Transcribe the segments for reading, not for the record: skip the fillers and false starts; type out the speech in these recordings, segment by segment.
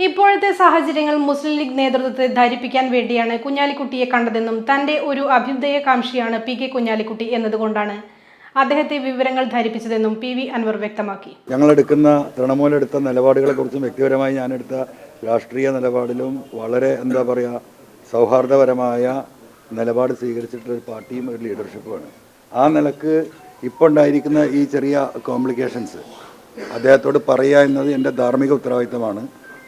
ഇപ്പോഴത്തെ സാഹചര്യങ്ങൾ മുസ്ലിം ലീഗ് നേതൃത്വത്തെ ധരിപ്പിക്കാൻ വേണ്ടിയാണ് കുഞ്ഞാലിക്കുട്ടിയെ കണ്ടതെന്നും തന്റെ ഒരു അഭ്യുദയകാംക്ഷിയാണ് പി.കെ. കുഞ്ഞാലിക്കുട്ടി എന്നതുകൊണ്ടാണ് അദ്ദേഹത്തെ വിവരങ്ങൾ ധരിപ്പിച്ചതെന്നും പി.വി. അൻവർ വ്യക്തമാക്കി. ഞങ്ങളെടുക്കുന്ന തൃണമൂലെടുത്ത നിലപാടുകളെക്കുറിച്ചും വ്യക്തിപരമായി ഞാനെടുത്ത രാഷ്ട്രീയ നിലപാടിലും വളരെ സൗഹാർദ്ദപരമായ നിലപാട് സ്വീകരിച്ചിട്ടൊരു പാർട്ടിയും ഒരു ലീഡർഷിപ്പുമാണ്. ആ നിലക്ക് ഇപ്പോൾ ഉണ്ടായിരിക്കുന്ന ഈ ചെറിയ കോംപ്ലിക്കേഷൻസ് അദ്ദേഹത്തോട് പറയുക എന്നത് എൻ്റെ ധാർമ്മിക ഉത്തരവാദിത്തമാണ്.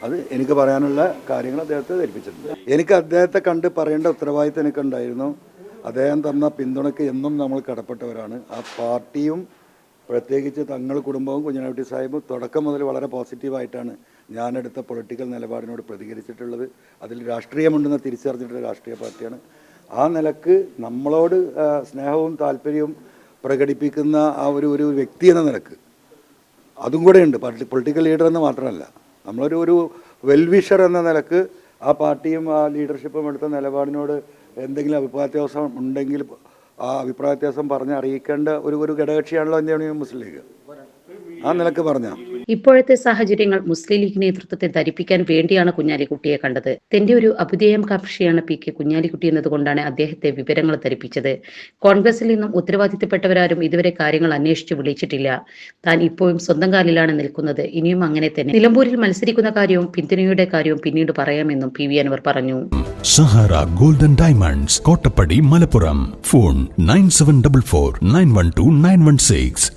അത് എനിക്ക് പറയാനുള്ള കാര്യങ്ങൾ അദ്ദേഹത്തെ ധരിപ്പിച്ചിട്ടുണ്ട്. എനിക്ക് അദ്ദേഹത്തെ കണ്ട് പറയേണ്ട ഉത്തരവാദിത്തം എനിക്കുണ്ടായിരുന്നു. അദ്ദേഹം തന്ന പിന്തുണയ്ക്ക് എന്നും നമ്മൾ കടപ്പെട്ടവരാണ്. ആ പാർട്ടിയും പ്രത്യേകിച്ച് തങ്ങൾ കുടുംബവും കുഞ്ഞാലിക്കുട്ടി സാഹിബും തുടക്കം മുതൽ വളരെ പോസിറ്റീവായിട്ടാണ് ഞാനെടുത്ത പൊളിറ്റിക്കൽ നിലപാടിനോട് പ്രതികരിച്ചിട്ടുള്ളത്. അതിൽ രാഷ്ട്രീയമുണ്ടെന്ന് തിരിച്ചറിഞ്ഞിട്ടുള്ള രാഷ്ട്രീയ പാർട്ടിയാണ്. ആ നിലക്ക് നമ്മളോട് സ്നേഹവും താല്പര്യവും പ്രകടിപ്പിക്കുന്ന ആ ഒരു വ്യക്തി എന്ന നിലക്ക് അതും കൂടെ ഉണ്ട്. പൊളിറ്റിക്കൽ ലീഡർ എന്ന് മാത്രമല്ല, നമ്മളൊരു വെൽവിഷർ എന്ന നിലക്ക് ആ പാർട്ടിയും ആ ലീഡർഷിപ്പും എടുത്ത നിലപാടിനോട് എന്തെങ്കിലും അഭിപ്രായ വ്യത്യാസം ഉണ്ടെങ്കിൽ ആ അഭിപ്രായ വ്യത്യാസം പറഞ്ഞ് അറിയിക്കേണ്ട ഒരു ഘടകകക്ഷിയാണല്ലോ എന്താണ് മുസ്ലിം ലീഗ്. ആ നിലക്ക് പറഞ്ഞാൽ ഇപ്പോഴത്തെ സാഹചര്യങ്ങൾ മുസ്ലിം ലീഗ് നേതൃത്വത്തെ ധരിപ്പിക്കാൻ വേണ്ടിയാണ് കുഞ്ഞാലിക്കുട്ടിയെ കണ്ടത്. തന്റെ ഒരു അഭ്യുദയകാംക്ഷിയാണ് പി.കെ. കുഞ്ഞാലിക്കുട്ടി എന്നതുകൊണ്ടാണ് അദ്ദേഹത്തെ വിവരങ്ങൾ ധരിപ്പിച്ചത്. കോൺഗ്രസിൽ നിന്നും ഉത്തരവാദിത്തപ്പെട്ടവരാരും ഇതുവരെ കാര്യങ്ങൾ അന്വേഷിച്ചു വിളിച്ചിട്ടില്ല. താൻ ഇപ്പോഴും സ്വന്തം കാലിലാണ് നിൽക്കുന്നത്. ഇനിയും അങ്ങനെ തന്നെ. നിലമ്പൂരിൽ മത്സരിക്കുന്ന കാര്യവും പിന്തുണയുടെ കാര്യവും പിന്നീട് പറയാമെന്നും പി.വി. അൻവർ പറഞ്ഞു. Sahara Golden Diamonds, Kottappadi, Malappuram. Phone 9744 912 916.